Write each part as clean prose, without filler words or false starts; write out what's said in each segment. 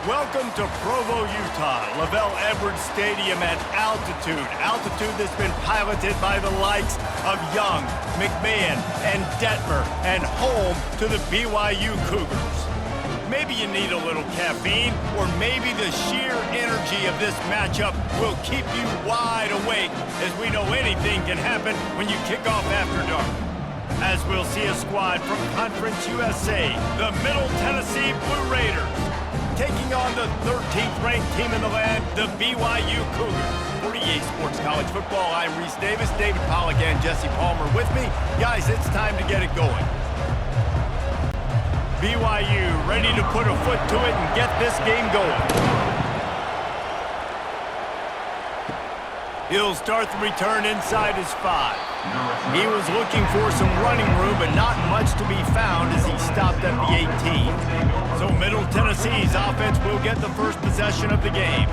Welcome to Provo, Utah, Lavelle Edwards Stadium at altitude. Altitude that's been piloted by the likes of Young, McMahon, and Detmer, and home to the BYU Cougars. Maybe you need a little caffeine, or maybe the sheer energy of this matchup will keep you wide awake, as we know anything can happen when you kick off after dark. As we'll see a squad from Conference USA, the Middle Tennessee Blue Raiders, taking on the 13th ranked team in the land, the BYU Cougars. For EA Sports College Football, I'm Reese Davis, David Pollack, and Jesse Palmer with me. Guys, it's time to get it going. BYU ready to put a foot to it and get this game going. He'll start the return inside his 5. He was looking for some running room, but not much to be found as he stopped at the 18. So Middle Tennessee's offense will get the first possession of the game.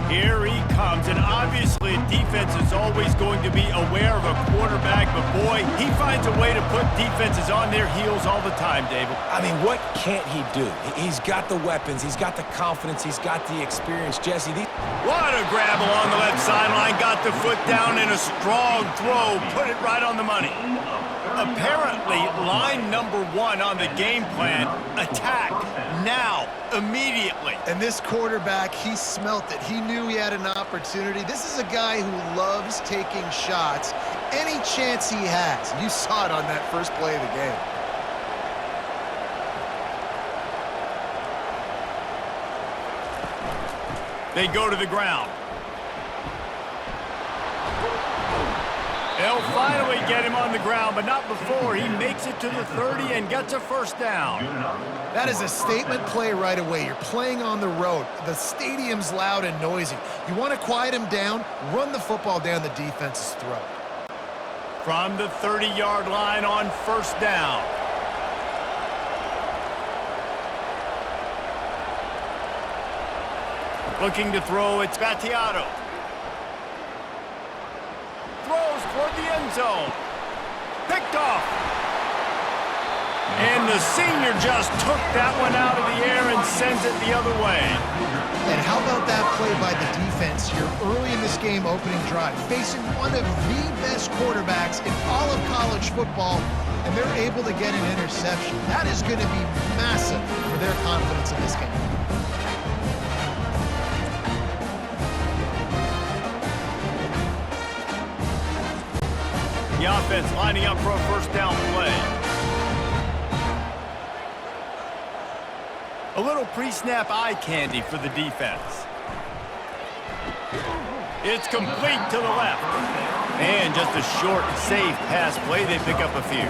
Here he comes, and obviously defense is always going to be aware of a quarterback, but boy, he finds a way to put defenses on their heels all the time, David. I mean, what can't he do? He's got the weapons, he's got the confidence, he's got the experience. Jesse, what a grab along the left sideline, got the foot down in a strong throw, put it right on the money. Apparently, line number 1 on the game plan, attack now, immediately. And this quarterback, he smelt it. He knew he had an opportunity. This is a guy who loves taking shots any chance he has. You saw it on that first play of the game. They go to the ground. They'll finally get him on the ground, but not before he makes it to the 30 and gets a first down. That is a statement play right away. You're playing on the road. The stadium's loud and noisy. You want to quiet him down, run the football down the defense's throat. From the 30-yard line on first down. Looking to throw, it's Battiato. Throws toward the end zone. Picked off. And the senior just took that one out of the air and sends it the other way. And how about that play by the defense here early in this game opening drive, facing one of the best quarterbacks in all of college football, and they're able to get an interception. That is going to be massive for their confidence in this game. The offense lining up for a first down play. A little pre-snap eye candy for the defense. It's complete to the left. And just a short, safe pass play. They pick up a few.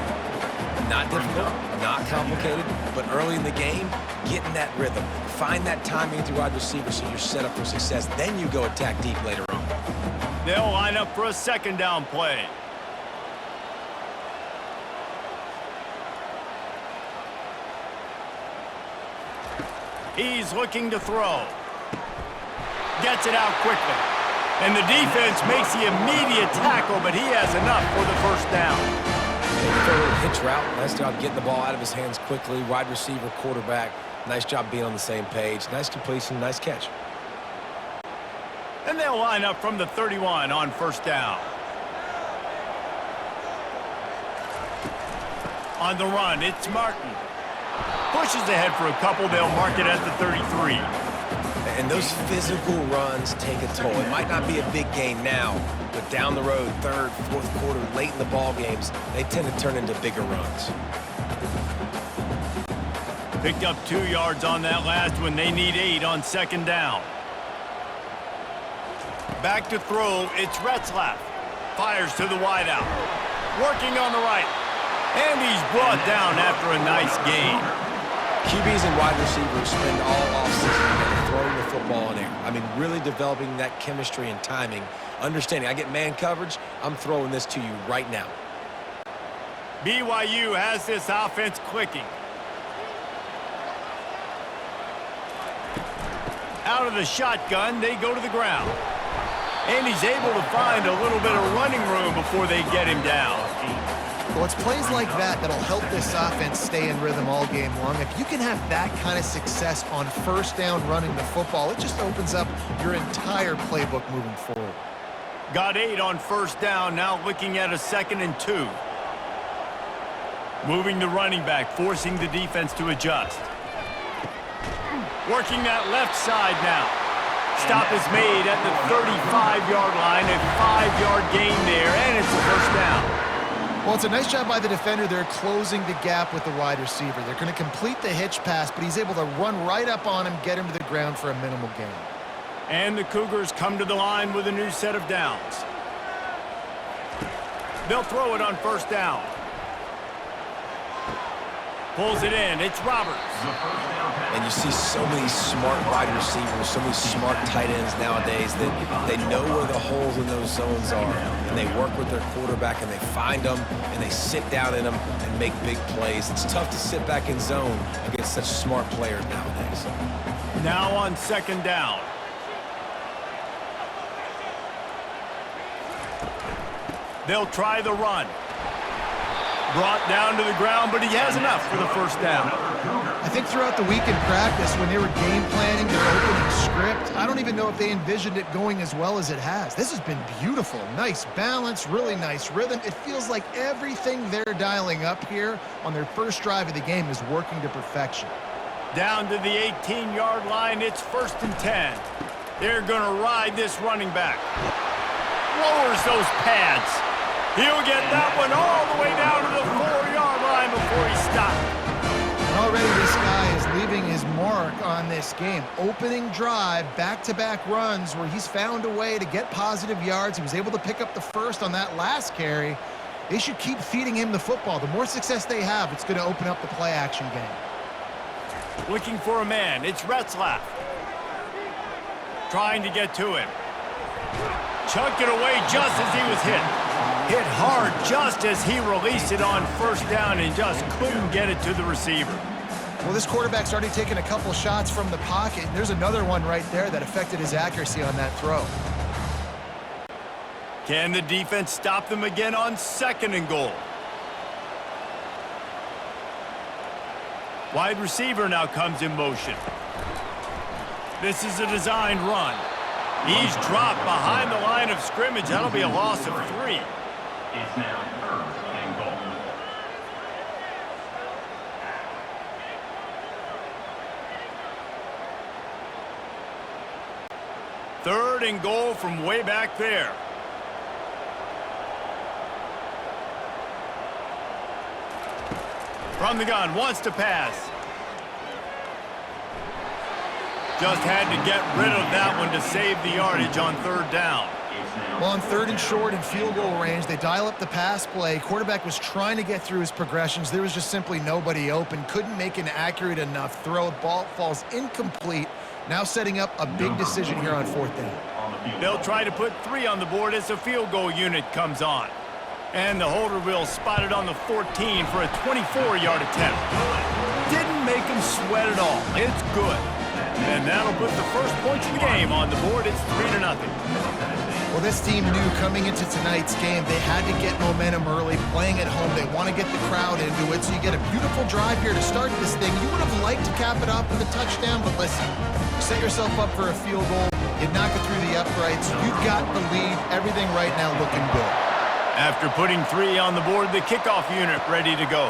not difficult, not complicated, but early in the game, get in that rhythm. Find that timing through wide receiver so you're set up for success. Then you go attack deep later on. They'll line up for a second down play. He's looking to throw. Gets it out quickly. And the defense makes the immediate tackle, but he has enough for the first down. Hitch route. Nice job getting the ball out of his hands quickly. Wide receiver, quarterback. Nice job being on the same page. Nice completion, nice catch. And they'll line up from the 31 on first down. On the run, it's Martin. Pushes ahead for a couple. They'll mark it at the 33. And those physical runs take a toll. It might not be a big gain now, but down the road, third, fourth quarter, late in the ball games, they tend to turn into bigger runs. Picked up 2 yards on that last one. They need 8 on second down. Back to throw, it's Retzlaff. Fires to the wideout. Working on the right. And he's brought down after a nice gain. QBs and wide receivers spend all offseason together throwing the football in air. I mean, really developing that chemistry and timing. Understanding, I get man coverage, I'm throwing this to you right now. BYU has this offense clicking. Out of the shotgun, they go to the ground. And he's able to find a little bit of running room before they get him down. Well, it's plays like that that'll help this offense stay in rhythm all game long. If you can have that kind of success on first down running the football, it just opens up your entire playbook moving forward. Got 8 on first down, now looking at a 2nd and 2. Moving the running back, forcing the defense to adjust. Working that left side now. Stop is made at the 35-yard line, a 5-yard gain there, and it's a first down. Well, it's a nice job by the defender. They're closing the gap with the wide receiver. They're going to complete the hitch pass, but he's able to run right up on him, get him to the ground for a minimal gain. And the Cougars come to the line with a new set of downs. They'll throw it on first down. Pulls it in. It's Roberts. And you see so many smart wide receivers, so many smart tight ends nowadays that they know where the holes in those zones are, and they work with their quarterback, and they find them, and they sit down in them and make big plays. It's tough to sit back in zone against such smart players nowadays. Now on 2nd down. They'll try the run. Brought down to the ground, but he has enough for the first down. I think throughout the week in practice, when they were game planning their opening script, I don't even know if they envisioned it going as well as it has. This has been beautiful. Nice balance, really nice rhythm. It feels like everything they're dialing up here on their first drive of the game is working to perfection. Down to the 18-yard line, it's 1st and 10. They're going to ride this running back. Lowers those pads. He'll get that one all the way down to the 4-yard line before he stopped. And already this guy is leaving his mark on this game. Opening drive, back-to-back runs where he's found a way to get positive yards. He was able to pick up the first on that last carry. They should keep feeding him the football. The more success they have, it's going to open up the play-action game. Looking for a man. It's Retzlaff. Trying to get to him. Chucked it away just as he was hit. Hit hard just as he released it on first down and just couldn't get it to the receiver. Well, this quarterback's already taken a couple shots from the pocket. There's another one right there that affected his accuracy on that throw. Can the defense stop them again on 2nd and goal? Wide receiver now comes in motion. This is a designed run. He's dropped behind the line of scrimmage. That'll be a loss of 3. It's now 3rd and goal. Third and goal from way back there. From the gun, wants to pass. Just had to get rid of that one to save the yardage on 3rd down. Well, on 3rd and short and field goal range, they dial up the pass play. Quarterback was trying to get through his progressions. There was just simply nobody open. Couldn't make an accurate enough throw. Ball falls incomplete. Now setting up a big decision here on 4th down. They'll try to put 3 on the board as the field goal unit comes on. And the holder will spot it on the 14 for a 24-yard attempt. Didn't make him sweat at all. It's good. And that'll put the first points of the game on the board. It's 3-0. Well, this team knew coming into tonight's game they had to get momentum early, playing at home. They want to get the crowd into it, so you get a beautiful drive here to start this thing. You would have liked to cap it off with a touchdown, but listen, you set yourself up for a field goal. You knock it through the uprights. You've got the lead. Everything right now looking good. After putting 3 on the board, the kickoff unit ready to go.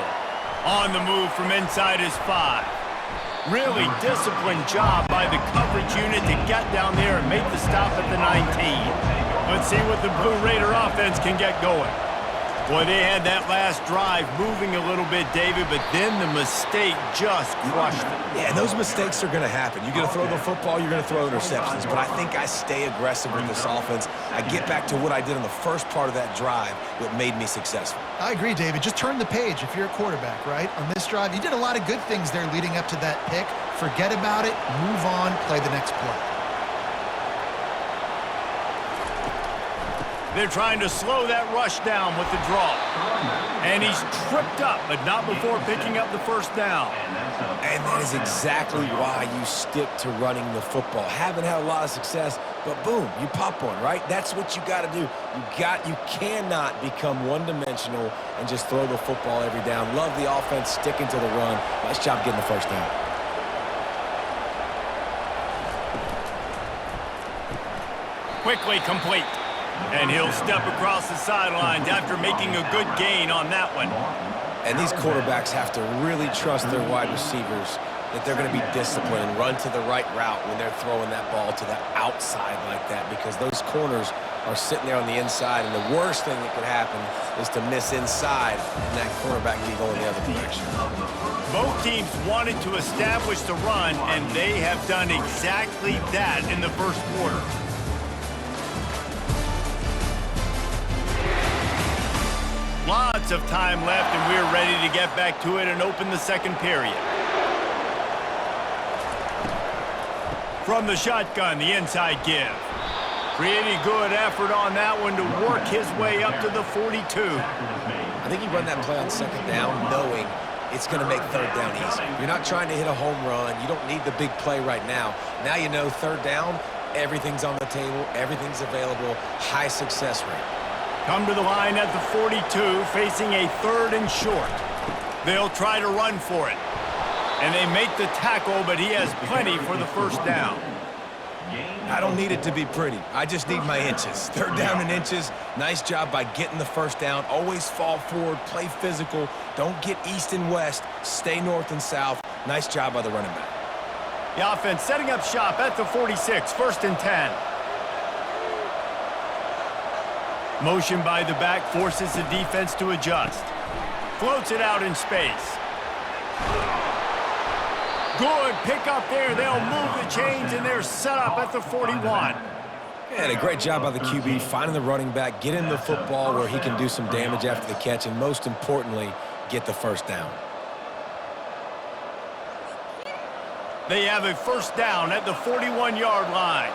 On the move from inside his 5. Really disciplined job by the coverage unit to get down there and make the stop at the 19. Let's see what the Blue Raider offense can get going. Boy, they had that last drive moving a little bit, David, but then the mistake just crushed them. Yeah, and those mistakes are going to happen. You're going to throw the football, you're going to throw interceptions, but I think I stay aggressive with this offense. I get back to what I did in the first part of that drive, what made me successful. I agree, David. Just turn the page if you're a quarterback, right? On this drive, you did a lot of good things there leading up to that pick. Forget about it, move on, play the next play. They're trying to slow that rush down with the draw. And he's tripped up, but not before picking up the first down. And that is exactly why you stick to running the football. Haven't had a lot of success, but boom, you pop one, right? That's what you got to do. You cannot become one-dimensional and just throw the football every down. Love the offense sticking to the run. Nice job getting the first down. Quickly complete. And he'll step across the sidelines after making a good gain on that one. And these quarterbacks have to really trust their wide receivers that they're going to be disciplined and run to the right route when they're throwing that ball to the outside like that, because those corners are sitting there on the inside, and the worst thing that could happen is to miss inside and that quarterback be going the other direction. Both teams wanted to establish the run, and they have done exactly that in the first quarter. Lots of time left, and we're ready to get back to it and open the second period. From the shotgun, the inside give. Pretty good effort on that one to work his way up to the 42. I think you run that play on second down knowing it's going to make third down easy. You're not trying to hit a home run. You don't need the big play right now. Now you know third down, everything's on the table, everything's available, high success rate. Come to the line at the 42, facing a 3rd and short. They'll try to run for it. And they make the tackle, but he has plenty for the first down. I don't need it to be pretty. I just need my inches. Third down and inches. Nice job by getting the first down. Always fall forward, play physical. Don't get east and west. Stay north and south. Nice job by the running back. The offense setting up shop at the 46, 1st and 10. Motion by the back forces the defense to adjust. Floats it out in space. Good pick up there. They'll move the chains, and they're set up at the 41. And a great job by the QB finding the running back, get him the football where he can do some damage after the catch, and most importantly, get the first down. They have a first down at the 41-yard line.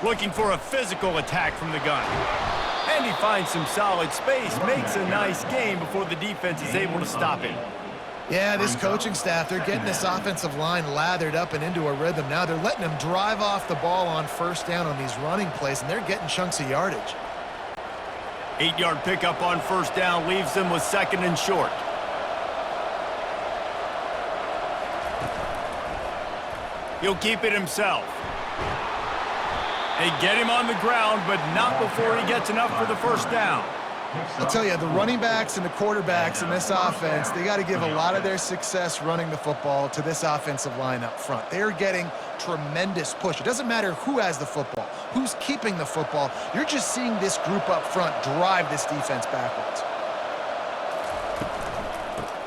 Looking for a physical attack from the gun. And he finds some solid space, makes a nice gain before the defense is able to stop him. Yeah, this coaching staff, they're getting this offensive line lathered up and into a rhythm. Now they're letting them drive off the ball on first down on these running plays, and they're getting chunks of yardage. 8-yard pickup on first down leaves them with 2nd and short. He'll keep it himself. They get him on the ground, but not before he gets enough for the first down. I'll tell you, the running backs and the quarterbacks in this offense, they got to give a lot of their success running the football to this offensive line up front. They're getting tremendous push. It doesn't matter who has the football, who's keeping the football. You're just seeing this group up front drive this defense backwards.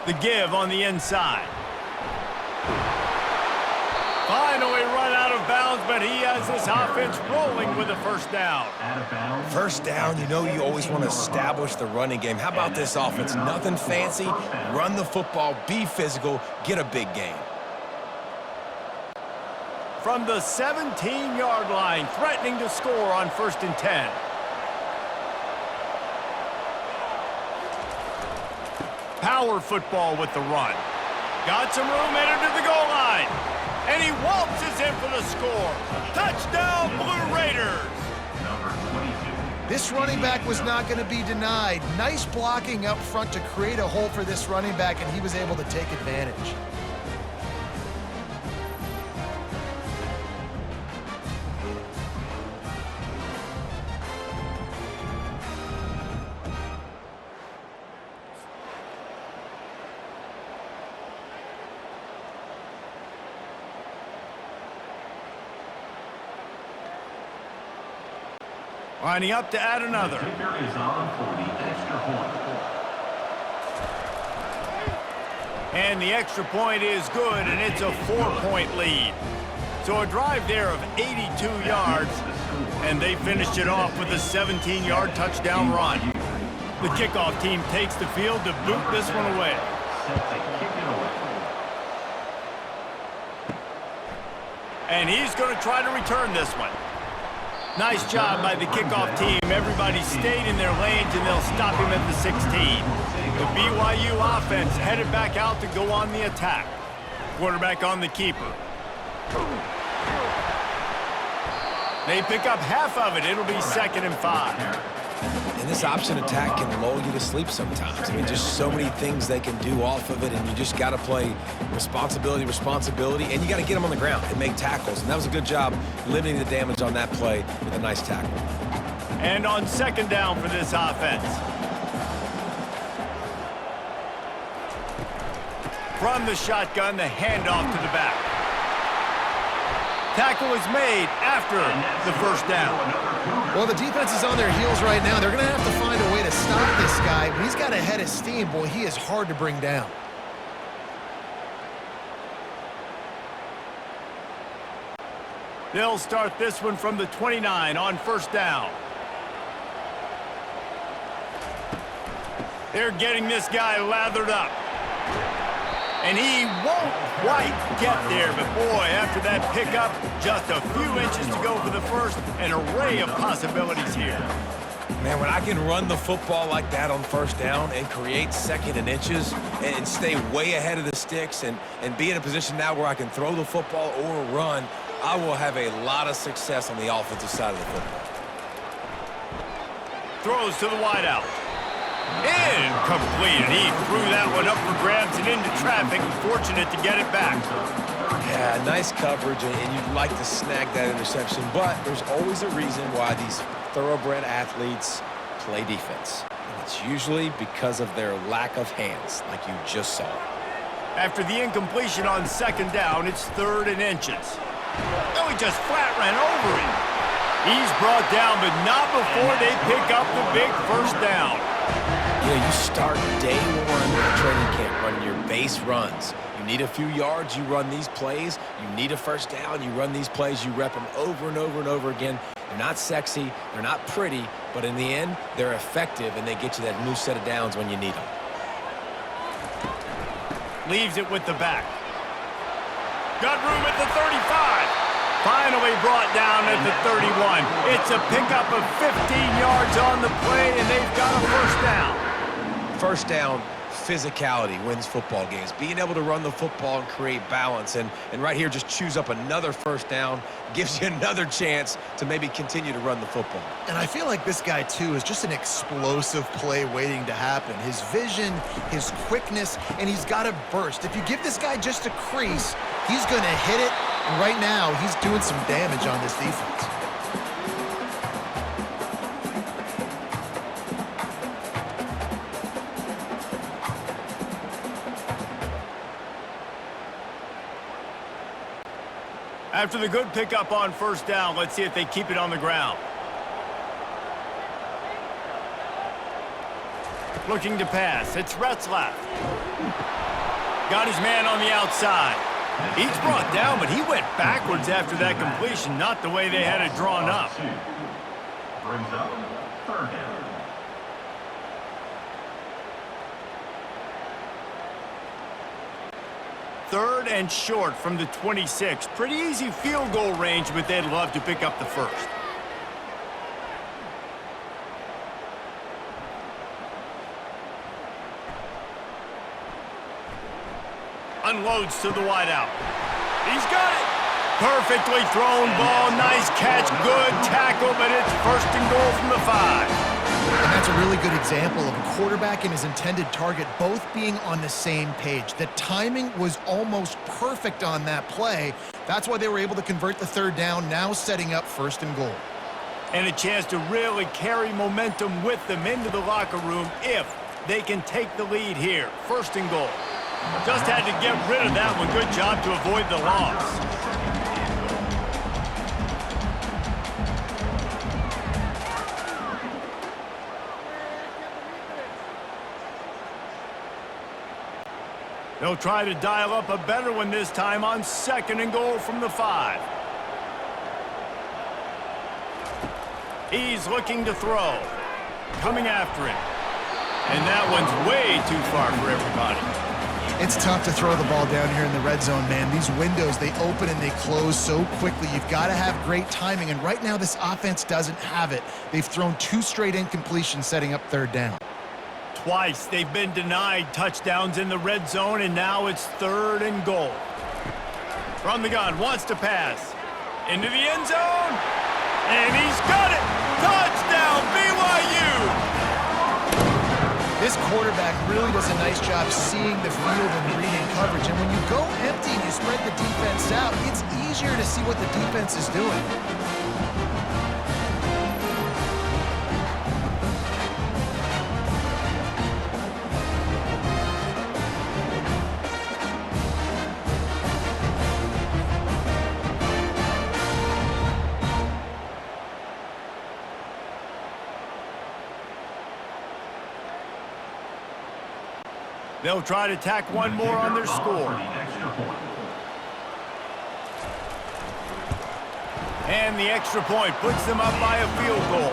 The give on the inside. Finally run out of bounds, but he has this offense rolling with a first down. First down, you know you always want to establish the running game. How about this offense? Nothing fancy. Run the football, be physical, get a big gain. From the 17-yard line, threatening to score on 1st and 10. Power football with the run. Got some room headed to the goal line. And he waltzes in for the score. Touchdown, Blue Raiders. This running back was not going to be denied. Nice blocking up front to create a hole for this running back, and he was able to take advantage. Lining up to add another. Kicker is on for the extra point. And the extra point is good, and it's a 4-point lead. So a drive there of 82 yards, and they finished it off with a 17-yard touchdown run. The kickoff team takes the field to boot this one away. Set to kick it away. And he's going to try to return this one. Nice job by the kickoff team. Everybody stayed in their lanes, and they'll stop him at the 16. The BYU offense headed back out to go on the attack. Quarterback on the keeper. They pick up half of it. It'll be 2nd and 5. And this option attack can lull you to sleep sometimes. I mean, just so many things they can do off of it, and you just got to play responsibility, and you got to get them on the ground and make tackles. And that was a good job limiting the damage on that play with a nice tackle. And on 2nd down for this offense. From the shotgun, the handoff to the back. Tackle is made after the 1st down. Well, the defense is on their heels right now. They're going to have to find a way to stop this guy. But he's got a head of steam. Boy, he is hard to bring down. They'll start this one from the 29 on 1st down. They're getting this guy lathered up. And he won't quite get there, but boy, after that pickup, just a few inches to go for the first. An array of possibilities here. Man, when I can run the football like that on 1st down and create 2nd and inches and stay way ahead of the sticks and be in a position now where I can throw the football or run, I will have a lot of success on the offensive side of the football. Throws to the wideout. Incomplete, and he threw that one up for grabs and into traffic. Fortunate to get it back. Yeah, nice coverage, and you'd like to snag that interception, but there's always a reason why these thoroughbred athletes play defense. And it's usually because of their lack of hands, like you just saw. After the incompletion on 2nd down, it's 3rd and inches. Oh, he just flat ran over him. He's brought down, but not before they pick up the big 1st down. You know, you start day 1 of training camp running your base runs. You need a few yards, you run these plays. You need a 1st down, you run these plays. You rep them over and over and over again. They're not sexy, they're not pretty, but in the end, they're effective, and they get you that new set of downs when you need them. Leaves it with the back. Got room at the 35. Finally brought down at the 31. It's a pickup of 15 yards on the play, and they've got a 1st down. 1st down, physicality wins football games. Being able to run the football and create balance. And right here, just choose up another 1st down, gives you another chance to maybe continue to run the football. And I feel like this guy, too, is just an explosive play waiting to happen. His vision, his quickness, and he's got a burst. If you give this guy just a crease, he's going to hit it. And right now, he's doing some damage on this defense. After the good pickup on 1st down, let's see if they keep it on the ground. Looking to pass. It's Retzlaff. Got his man on the outside. He's brought down, but he went backwards after that completion, not the way they had it drawn up. Brings up 3rd down. Third and short from the 26. Pretty easy field goal range, but they'd love to pick up the 1st. Unloads to the wideout. He's got it. Perfectly thrown ball. Nice catch. Good tackle, but it's 1st and goal from the 5. And that's a really good example of a quarterback and his intended target both being on the same page. The timing was almost perfect on that play. That's why they were able to convert the 3rd down, now setting up 1st and goal. And a chance to really carry momentum with them into the locker room if they can take the lead here. 1st and goal. Just had to get rid of that one. Good job to avoid the loss. They'll try to dial up a better one this time on 2nd and goal from the 5. He's looking to throw. Coming after him. And that one's way too far for everybody. It's tough to throw the ball down here in the red zone, man. These windows, they open and they close so quickly. You've got to have great timing, and right now this offense doesn't have it. They've thrown 2 straight incompletions setting up 3rd down. Twice they've been denied touchdowns in the red zone, and now it's 3rd and goal. From the gun, wants to pass. Into the end zone, and he's got it! Touchdown, BYU! This quarterback really does a nice job seeing the field and reading coverage. And when you go empty and you spread the defense out, it's easier to see what the defense is doing. They'll try to tack one more on their score. And the extra point puts them up by a field goal.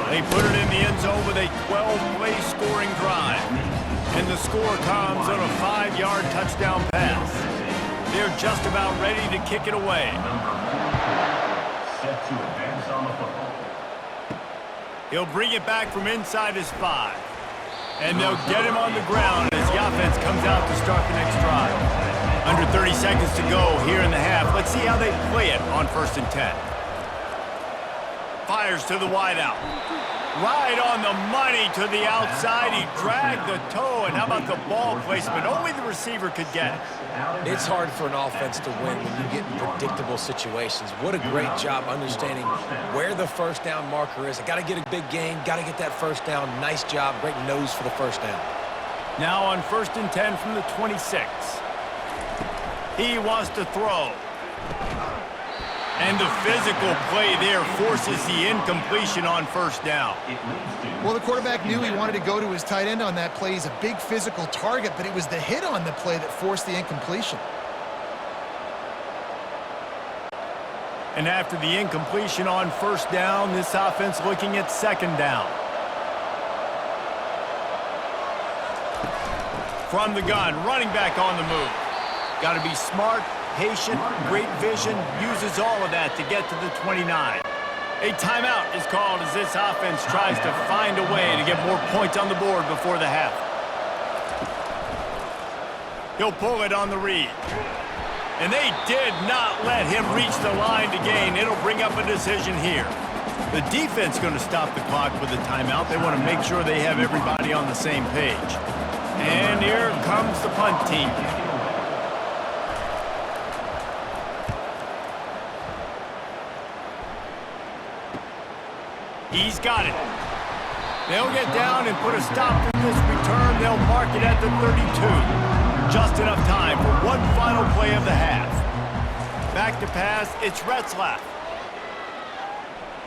They put it in the end zone with a 12-play scoring drive. And the score comes on a 5-yard touchdown pass. They're just about ready to kick it away. Set to advance on the football. He'll bring it back from inside his 5. And they'll get him on the ground as the offense comes out to start the next drive. Under 30 seconds to go here in the half. Let's see how they play it on 1st and 10. Fires to the wideout. Right on the money to the outside. He dragged the toe, and how about the ball placement? Only the receiver could get it. It's hard for an offense to win when you get in predictable situations. What a great job understanding where the 1st down marker is. I got to get a big gain, got to get that 1st down. Nice job, great nose for the 1st down. Now on 1st and 10 from the 26. He wants to throw. And the physical play there forces the incompletion on 1st down. Well, the quarterback knew he wanted to go to his tight end on that play. He's a big physical target, but it was the hit on the play that forced the incompletion. And after the incompletion on 1st down, this offense looking at 2nd down. From the gun, running back on the move. Got to be smart, patient, great vision, uses all of that to get to the 29. A timeout is called as this offense tries to find a way to get more points on the board before the half. He'll pull it on the read. And they did not let him reach the line to gain. It'll bring up a decision here. The defense going to stop the clock with a timeout. They want to make sure they have everybody on the same page. And here comes the punt team. He's got it. They'll get down and put a stop to this return. They'll mark it at the 32. Just enough time for one final play of the half. Back to pass, it's Retzlaff.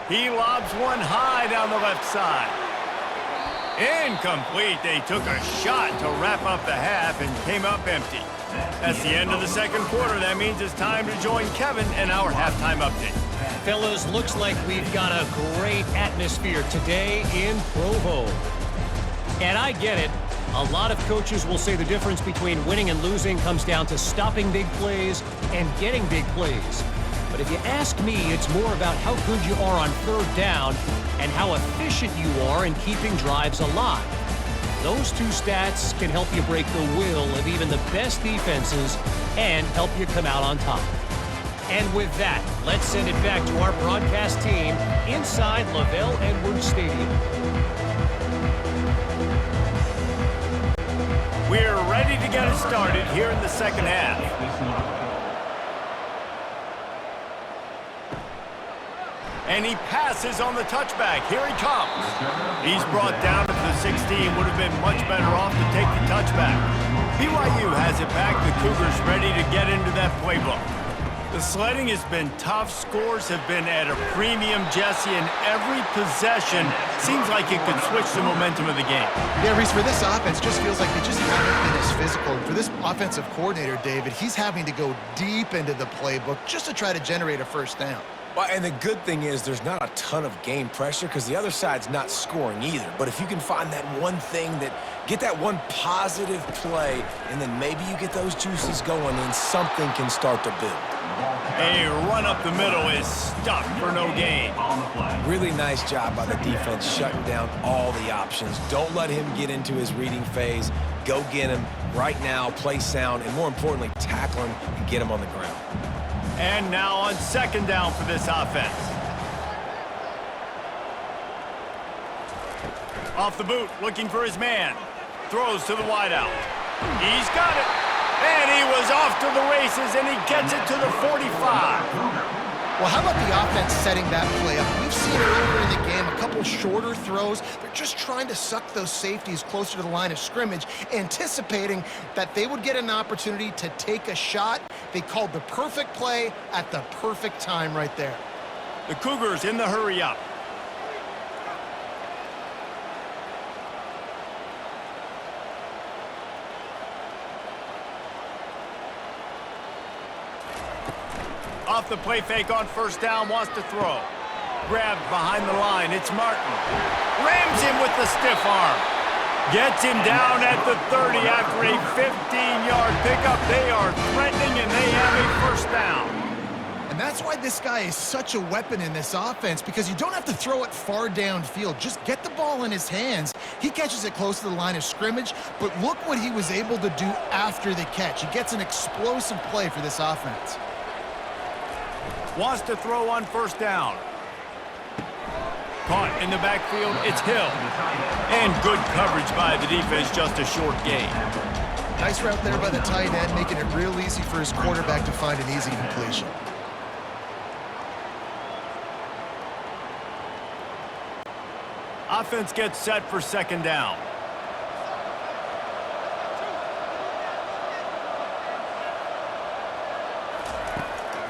He lobs one high down the left side. Incomplete. They took a shot to wrap up the half and came up empty. That's the end of the 2nd quarter. That means it's time to join Kevin and our halftime update. Fellas, looks like we've got a great atmosphere today in Provo. And I get it. A lot of coaches will say the difference between winning and losing comes down to stopping big plays and getting big plays. But if you ask me, it's more about how good you are on 3rd down and how efficient you are in keeping drives alive. Those 2 stats can help you break the will of even the best defenses and help you come out on top. And with that, let's send it back to our broadcast team inside LaVell Edwards Stadium. We're ready to get it started here in the 2nd half. And he passes on the touchback. Here he comes. He's brought down to the 16. Would have been much better off to take the touchback. BYU has it back. The Cougars ready to get into that playbook. The sledding has been tough. Scores have been at a premium, Jesse, and every possession seems like it could switch the momentum of the game. Yeah, Reese, for this offense, just feels like they just haven't been as physical. And for this offensive coordinator, David, he's having to go deep into the playbook just to try to generate a 1st down. Well, and the good thing is there's not a ton of game pressure because the other side's not scoring either. But if you can find that one thing get that one positive play, and then maybe you get those juices going and something can start to build. A run up the middle is stuffed for no gain. Really nice job by the defense shutting down all the options. Don't let him get into his reading phase. Go get him right now, play sound, and more importantly, tackle him and get him on the ground. And now on second down for this offense. Off the boot, looking for his man. Throws to the wideout. He's got it. And he was off to the races, and he gets it to the 45. Well, how about the offense setting that play up? We've seen earlier in the game a couple shorter throws. They're just trying to suck those safeties closer to the line of scrimmage, anticipating that they would get an opportunity to take a shot. They called the perfect play at the perfect time right there. The Cougars in the hurry up. Off the play fake on first down, wants to throw. Grabbed behind the line, it's Martin. Rams him with the stiff arm. Gets him down at the 30 after a 15-yard pickup. They are threatening, and they have a first down. And that's why this guy is such a weapon in this offense, because you don't have to throw it far downfield. Just get the ball in his hands. He catches it close to the line of scrimmage, but look what he was able to do after the catch. He gets an explosive play for this offense. Wants to throw on first down. Caught in the backfield, it's Hill. And good coverage by the defense, just a short gain. Nice route there by the tight end, making it real easy for his quarterback to find an easy completion. Offense gets set for second down.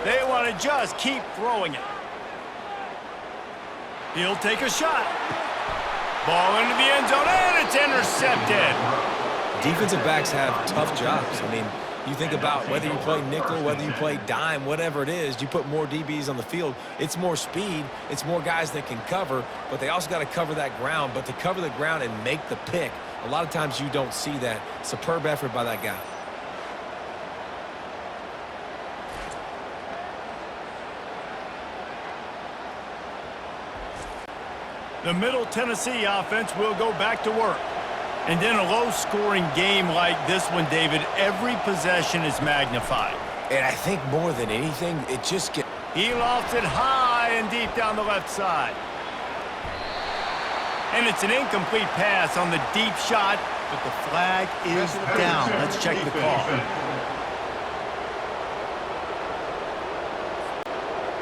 They want to just keep throwing it. He'll take a shot. Ball into the end zone, and it's intercepted. Defensive backs have tough jobs. I mean, you think about whether you play nickel, whether you play dime, whatever it is, you put more DBs on the field. It's more speed. It's more guys that can cover, but they also got to cover that ground. But to cover the ground and make the pick, a lot of times you don't see that. Superb effort by that guy. The Middle Tennessee offense will go back to work. And in a low-scoring game like this one, David, every possession is magnified. And I think more than anything, it just gets... He lofts it high and deep down the left side. And it's an incomplete pass on the deep shot, but the flag is down. Let's check the call.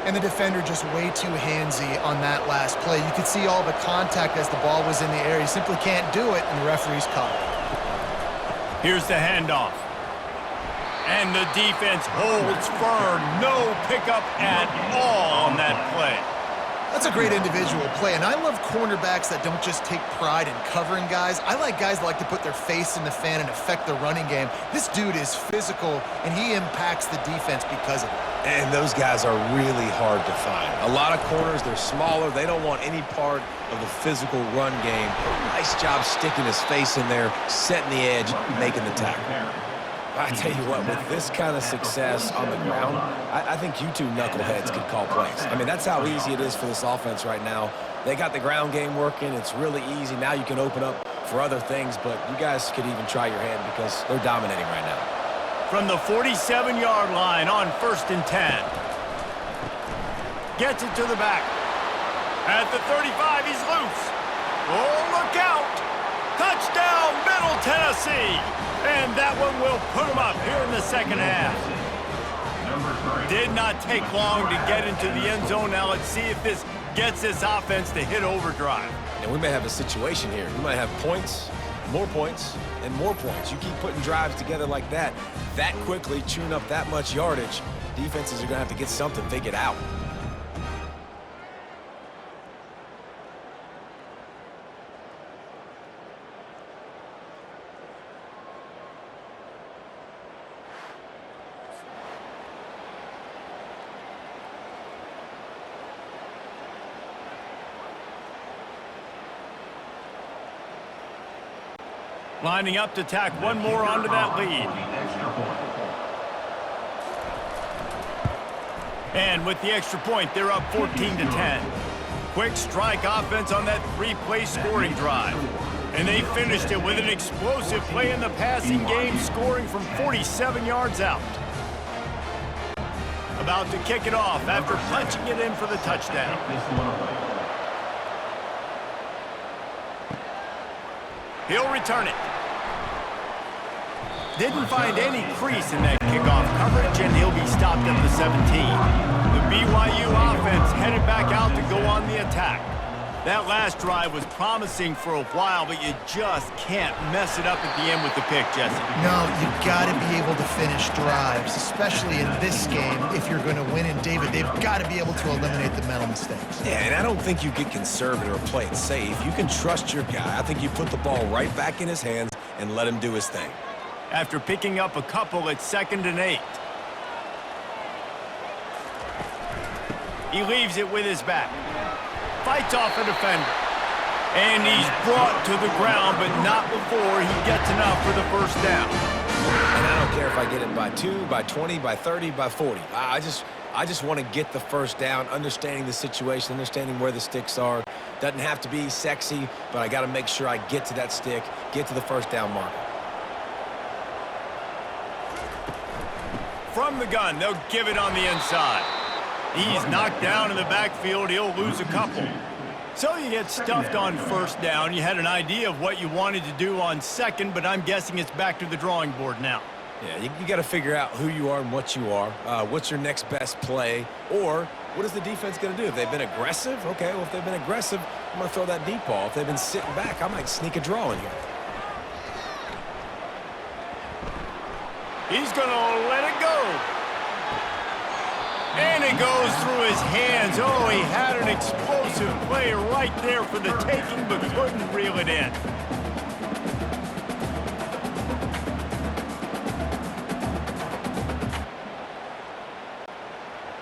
And the defender just way too handsy on that last play. You could see all the contact as the ball was in the air. He simply can't do it, and the referee's caught it. Here's the handoff. And the defense holds firm. No pickup at all on that play. That's a great individual play, and I love cornerbacks that don't just take pride in covering guys. I like guys that like to put their face in the fan and affect the running game. This dude is physical, and he impacts the defense because of it. And those guys are really hard to find. A lot of corners, they're smaller. They don't want any part of the physical run game. Nice job sticking his face in there, setting the edge, making the tackle. I tell you what, with this kind of success on the ground, I think you two knuckleheads could call plays. I mean, that's how easy it is for this offense right now. They got the ground game working. It's really easy. Now you can open up for other things, but you guys could even try your hand because they're dominating right now. From the 47-yard line on 1st and 10. Gets it to the back. At the 35, he's loose. Oh, look out! Touchdown, Middle Tennessee! And that one will put him up here in the second half. Did not take long to get into the end zone. Now let's see if this gets this offense to hit overdrive. And we may have a situation here. We might have points, and more points. You keep putting drives together like that quickly, chewing up that much yardage, defenses are going to have to get something figured out. Lining up to tack one more onto that lead. And with the extra point, they're up 14-10. Quick strike offense on that three-play scoring drive. And they finished it with an explosive play in the passing game, scoring from 47 yards out. About to kick it off after punching it in for the touchdown. He'll return it. Didn't find any crease in that kickoff coverage, and he'll be stopped at the 17. The BYU offense headed back out to go on the attack. That last drive was promising for a while, but you just can't mess it up at the end with the pick, Jesse. No, you got to be able to finish drives, especially in this game. If you're going to win, and David, they've got to be able to eliminate the mental mistakes. Yeah, and I don't think you get conservative or play it safe. You can trust your guy. I think you put the ball right back in his hands and let him do his thing. After picking up a couple at 2nd and 8. He leaves it with his back. Fights off a defender. And he's brought to the ground, but not before he gets enough for the first down. And I don't care if I get it by 2, by 20, by 30, by 40. I just want to get the first down, understanding the situation, understanding where the sticks are. Doesn't have to be sexy, but I got to make sure I get to that stick, get to the first down marker. From the gun, they'll give it on the inside. He's knocked down in the backfield. He'll lose a couple. So you get stuffed on first down. You had an idea of what you wanted to do on second, but I'm guessing it's back to the drawing board now. Yeah, you got to figure out who you are and what you are. What's your next best play? Or what is the defense going to do? If they've been aggressive, okay, well, if they've been aggressive, I'm going to throw that deep ball. If they've been sitting back, I might sneak a draw in here. He's going to let it go. And it goes through his hands. Oh, he had an explosive play right there for the taking, but couldn't reel it in.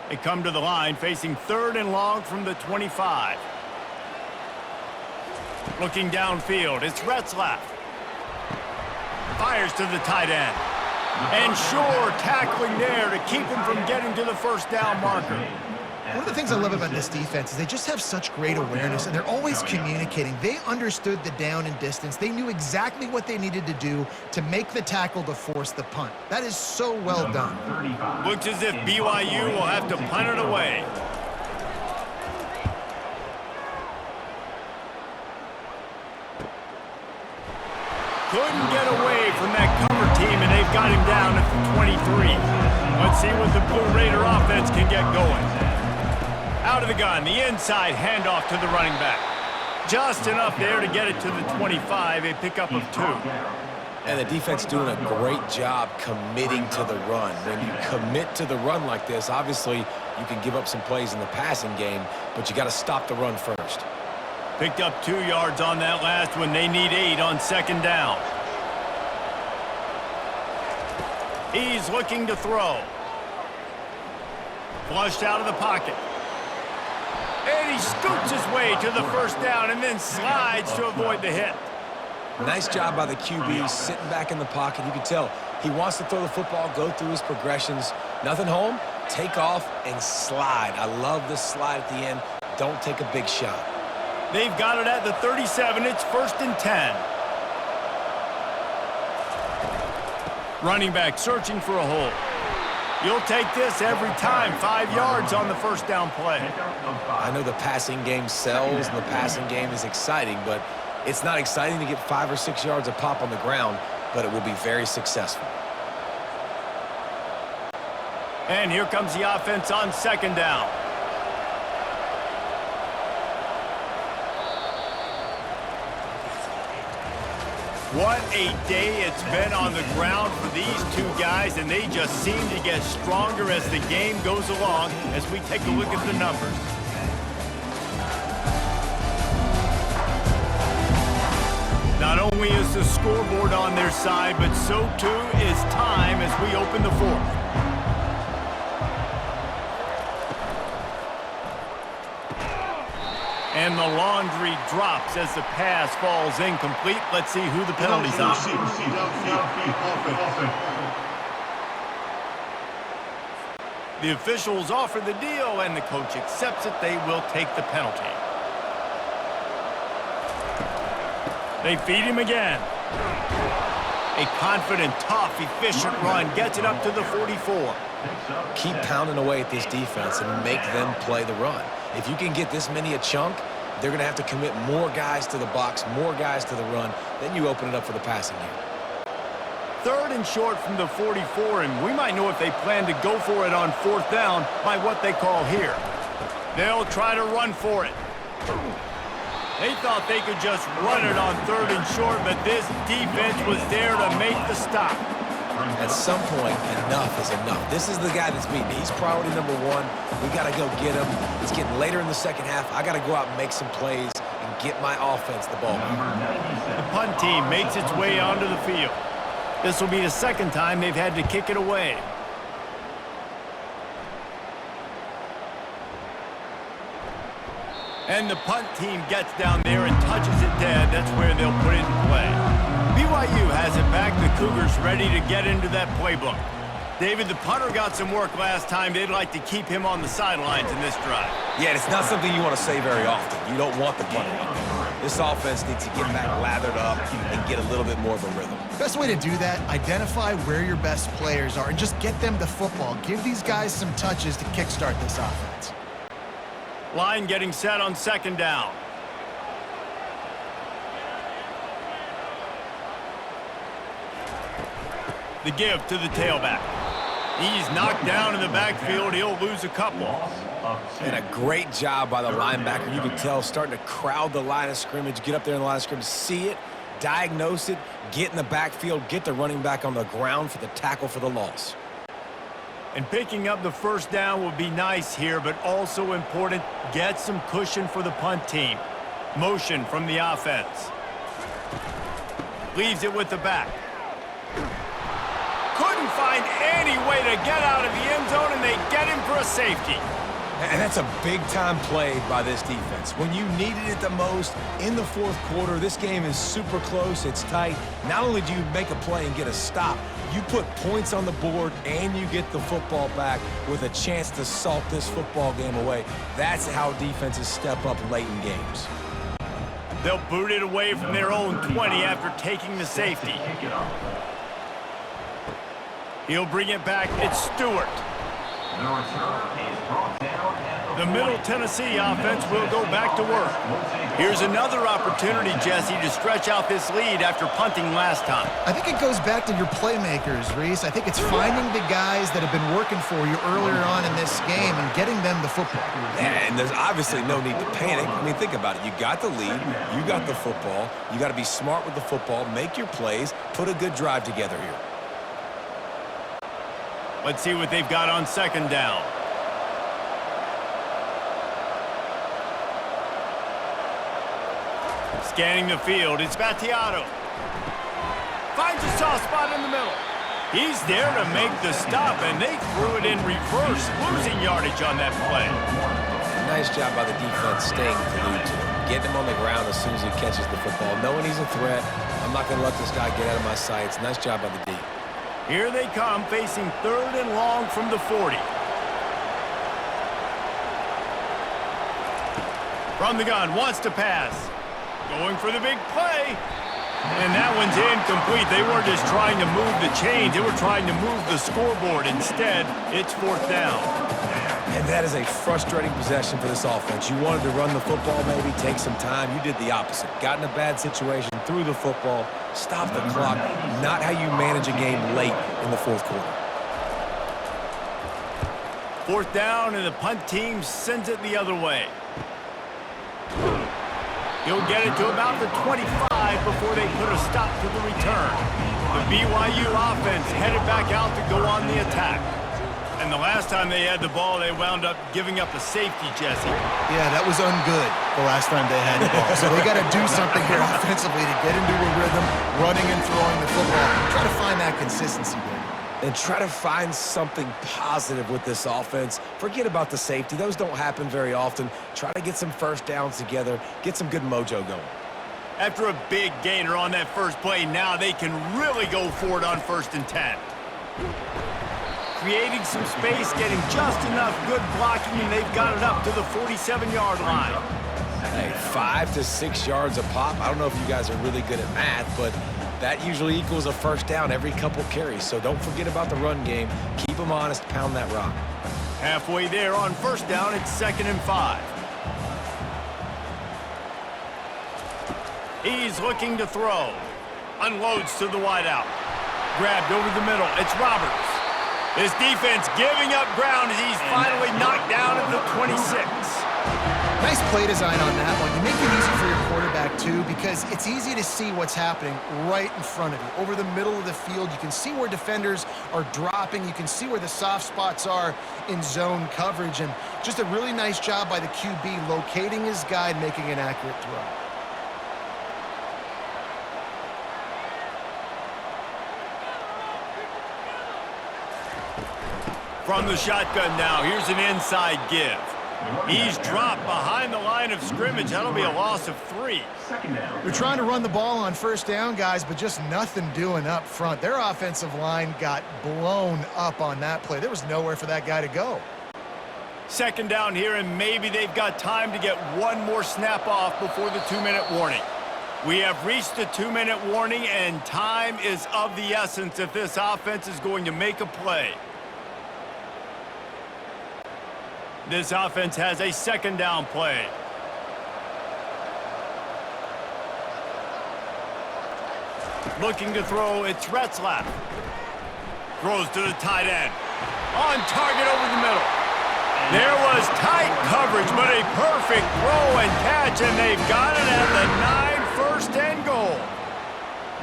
They come to the line facing 3rd and long from the 25. Looking downfield, it's Retzlaff. Fires to the tight end. And sure, tackling there to keep him from getting to the first down marker. One of the things I love about this defense is they just have such great awareness, and they're always communicating. They understood the down and distance. They knew exactly what they needed to do to make the tackle to force the punt. That is so well done. Looks as if BYU will have to punt it away. Couldn't get away from that cover team, and they've got him down at the 23. Let's see what the Blue Raider offense can get going. Out of the gun, the inside handoff to the running back. Just enough there to get it to the 25, a pickup of 2. And the defense doing a great job committing to the run. When you commit to the run like this, obviously you can give up some plays in the passing game, but you got to stop the run first. Picked up 2 yards on that last one. They need 8 on 2nd down. He's looking to throw. Flushed out of the pocket. And he scoots his way to the first down and then slides to avoid the hit. Nice job by the QB, sitting back in the pocket. You can tell he wants to throw the football, go through his progressions. Nothing home, take off and slide. I love the slide at the end. Don't take a big shot. They've got it at the 37. It's 1st and 10. Running back searching for a hole. You'll take this every time. 5 yards on the first down play. I know the passing game sells and the passing game is exciting, but it's not exciting to get 5 or 6 yards a pop on the ground, but it will be very successful. And here comes the offense on 2nd down. What a day it's been on the ground for these two guys, and they just seem to get stronger as the game goes along as we take a look at the numbers. Not only is the scoreboard on their side, but so too is time as we open the 4th. And And the laundry drops as the pass falls incomplete. Let's see who the penalty's on. The officials offer the deal, and the coach accepts it. They will take the penalty. They feed him again. A confident, tough, efficient run gets it up to the 44. Keep pounding away at this defense and make them play the run. If you can get this many a chunk, they're going to have to commit more guys to the box, more guys to the run. Then you open it up for the passing game. 3rd and short from the 44, and we might know if they plan to go for it on 4th down by what they call here. They'll try to run for it. They thought they could just run it on 3rd and short, but this defense was there to make the stop. At some point, enough is enough. This is the guy that's beaten. He's priority number 1. We got to go get him. It's getting later in the second half. I got to go out and make some plays and get my offense the ball. The punt team makes its way onto the field. This will be the 2nd time they've had to kick it away. And the punt team gets down there and touches it dead. That's where they'll put it in play. BYU has it back. The Cougars ready to get into that playbook. David, the punter got some work last time. They'd like to keep him on the sidelines in this drive. Yeah, it's not something you want to say very often. You don't want the punter out there. This offense needs to get back lathered up and get a little bit more of a rhythm. Best way to do that, identify where your best players are and just get them the football. Give these guys some touches to kickstart this offense. Line getting set on 2nd down. The give to the tailback. He's knocked down in the backfield. He'll lose a couple. And a great job by the linebacker. You can tell starting to crowd the line of scrimmage, get up there in the line of scrimmage, see it, diagnose it, get in the backfield, get the running back on the ground for the tackle for the loss. And picking up the 1st down will be nice here, but also important, get some cushion for the punt team. Motion from the offense. Leaves it with the back. Couldn't find any way to get out of the end zone, and they get him for a safety. And that's a big-time play by this defense. When you needed it the most in the 4th quarter, this game is super close, it's tight. Not only do you make a play and get a stop, you put points on the board and you get the football back with a chance to salt this football game away. That's how defenses step up late in games. They'll boot it away from their own 20 after taking the safety. He'll bring it back. It's Stewart. The Middle Tennessee offense will go back to work. Here's another opportunity, Jesse, to stretch out this lead after punting last time. I think it goes back to your playmakers, Reese. I think it's finding the guys that have been working for you earlier on in this game and getting them the football. And there's obviously no need to panic. I mean, think about it. You got the lead. You got the football. You got to be smart with the football, make your plays, put a good drive together here. Let's see what they've got on 2nd down. Scanning the field, it's Battiato. Finds a soft spot in the middle. He's there to make the stop, and they threw it in reverse, losing yardage on that play. Nice job by the defense staying glued to him, getting him on the ground as soon as he catches the football, knowing he's a threat. I'm not going to let this guy get out of my sights. Nice job by the D. Here they come, facing 3rd and long from the 40. From the gun, wants to pass. Going for the big play. And that one's incomplete. They weren't just trying to move the chains. They were trying to move the scoreboard. Instead, it's 4th down. And that is a frustrating possession for this offense. You wanted to run the football, maybe take some time. You did the opposite. Got in a bad situation, threw the football, stopped the clock. Not how you manage a game late in the 4th quarter. 4th down, and the punt team sends it the other way. He'll get it to about the 25 before they put a stop to the return. The BYU offense headed back out to go on the attack. And the last time they had the ball, they wound up giving up a safety, Jesse. Yeah, that was ungood the last time they had the ball. So they got to do something here offensively to get into a rhythm, running and throwing the football. Try to find that consistency there. and try to find something positive with this offense. Forget about the safety. Those don't happen very often. Try to get some first downs together, get some good mojo going. After a big gainer on that first play, now they can really go for it on 1st and 10. Creating some space, getting just enough good blocking, and they've got it up to the 47-yard line. Hey, 5 to 6 yards a pop. I don't know if you guys are really good at math, but that usually equals a first down every couple carries. So don't forget about the run game. Keep them honest, pound that rock. Halfway there on 1st down, it's 2nd and 5. He's looking to throw. Unloads to the wideout. Grabbed over the middle. It's Roberts. This defense giving up ground as he's finally knocked down at the 26. Nice play design on that one. You make it easy for your quarterback, too, because it's easy to see what's happening right in front of you. Over the middle of the field, you can see where defenders are dropping. You can see where the soft spots are in zone coverage. And just a really nice job by the QB locating his guy and making an accurate throw. From the shotgun now, here's an inside give. He's dropped behind the line of scrimmage. That'll be a loss of 3. They're trying to run the ball on 1st down, guys, but just nothing doing up front. Their offensive line got blown up on that play. There was nowhere for that guy to go. 2nd down here, and maybe they've got time to get one more snap off before the 2-minute warning. We have reached the 2-minute warning, and time is of the essence if this offense is going to make a play. This offense has a 2nd down play. Looking to throw, it's Retzlaff. Throws to the tight end. On target over the middle. There was tight coverage, but a perfect throw and catch, and they've got it at the 9, 1st and goal.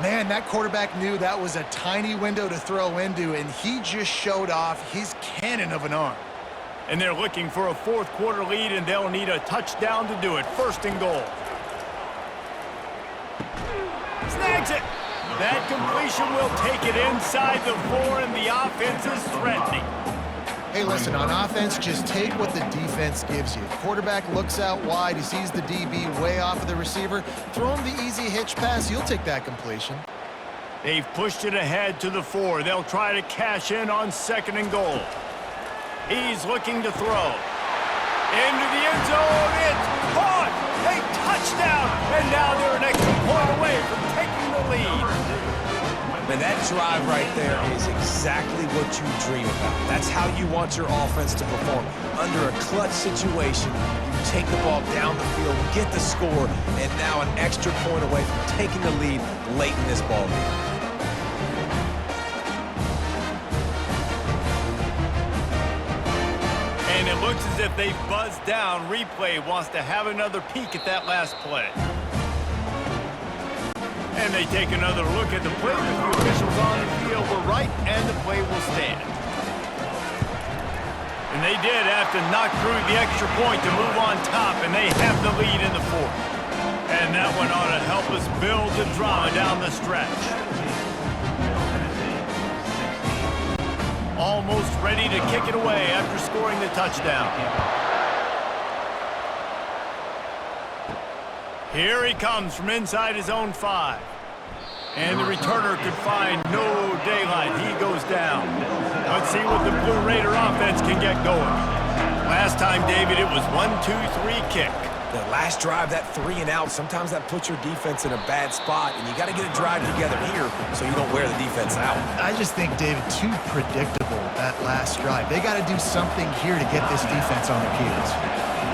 Man, that quarterback knew that was a tiny window to throw into, and he just showed off his cannon of an arm. And they're looking for a 4th quarter lead, and they'll need a touchdown to do it. 1st and goal. Snags it. That completion will take it inside the 4, and the offense is threatening. Hey, listen, on offense, just take what the defense gives you. Quarterback looks out wide. He sees the DB way off of the receiver. Throw him the easy hitch pass. You'll take that completion. They've pushed it ahead to the 4. They'll try to cash in on 2nd and goal. He's looking to throw. Into the end zone. It's caught. A touchdown. And now they're an extra point away from taking the lead. Man, that drive right there is exactly what you dream about. That's how you want your offense to perform. Under a clutch situation, you take the ball down the field, get the score, and now an extra point away from taking the lead late in this ball game. And it looks as if they've buzzed down. Replay wants to have another peek at that last play. And they take another look at the play. The officials on the field were right, and the play will stand. And they did have to knock through the extra point to move on top, and they have the lead in the 4th. And that one ought to help us build the drama down the stretch. Almost ready to kick it away after scoring the touchdown. Here he comes from inside his own 5. And the returner could find no daylight. He goes down. Let's see what the Blue Raider offense can get going. Last time, David, it was 1-2-3 kick. The last drive, that 3 and out, sometimes that puts your defense in a bad spot, and you got to get a drive together here so you don't wear the defense out. I just think, David, too predictable, that last drive. They got to do something here to get this defense on their heels.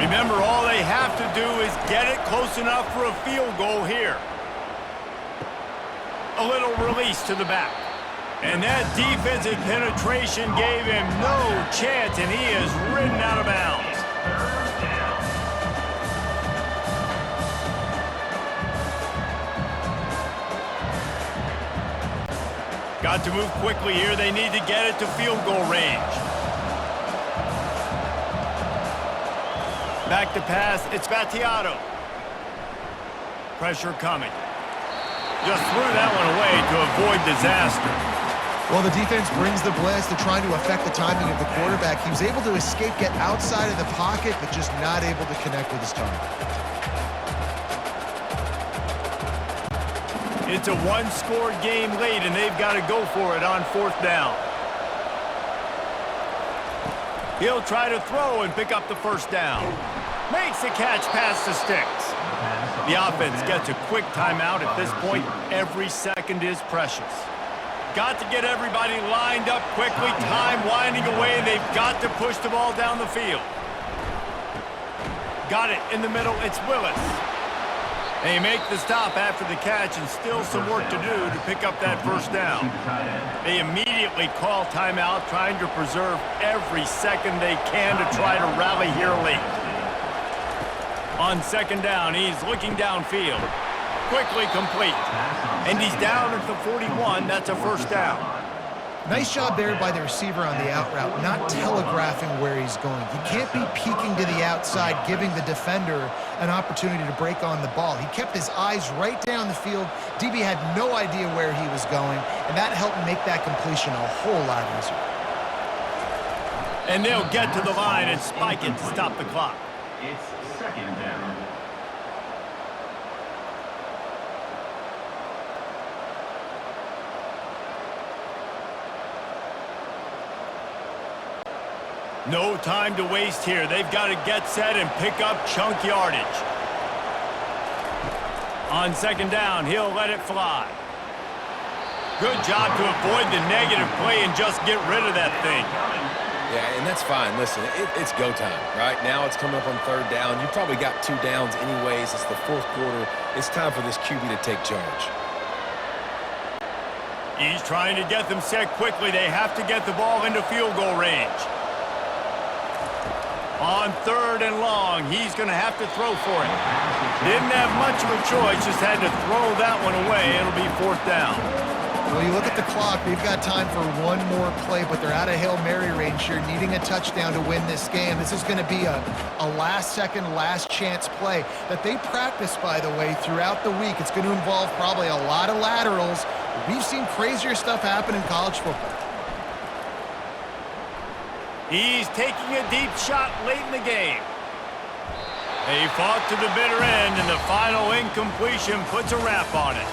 Remember, all they have to do is get it close enough for a field goal here. A little release to the back. And that defensive penetration gave him no chance, and he is ridden out of bounds. Got to move quickly here. They need to get it to field goal range. Back to pass. It's Battiato. Pressure coming. Just threw that one away to avoid disaster. Well, the defense brings the blitz. They're trying to affect the timing of the quarterback. He was able to escape, get outside of the pocket, but just not able to connect with his target. It's a one-score game late, and they've got to go for it on 4th down. He'll try to throw and pick up the 1st down. Makes the catch past the sticks. The offense gets a quick timeout at this point. Every second is precious. Got to get everybody lined up quickly. Time winding away. They've got to push the ball down the field. Got it in the middle. It's Willis. They make the stop after the catch, and still some work to do to pick up that 1st down. They immediately call timeout, trying to preserve every second they can to try to rally here late. On 2nd down, he's looking downfield. Quickly complete. And he's down at the 41. That's a 1st down. Nice job there by the receiver on the out route, not telegraphing where he's going. He can't be peeking to the outside, giving the defender an opportunity to break on the ball. He kept his eyes right down the field. DB had no idea where he was going, and that helped make that completion a whole lot easier. And they'll get to the line and spike it to stop the clock. It's 2nd down. No time to waste here. They've got to get set and pick up chunk yardage. On 2nd down, he'll let it fly. Good job to avoid the negative play and just get rid of that thing. Yeah, and that's fine. Listen, it's go time, right? Now it's coming up on 3rd down. You probably got 2 downs anyways. It's the 4th quarter. It's time for this QB to take charge. He's trying to get them set quickly. They have to get the ball into field goal range. On 3rd and long, he's going to have to throw for it. Didn't have much of a choice, just had to throw that one away. It'll be 4th down. Well, you look at the clock, they've got time for one more play, but they're out of Hail Mary range here, needing a touchdown to win this game. This is going to be a last-second, last-chance play that they practice, by the way, throughout the week. It's going to involve probably a lot of laterals. We've seen crazier stuff happen in college football. He's taking a deep shot late in the game. They fought to the bitter end, and the final incompletion puts a wrap on it.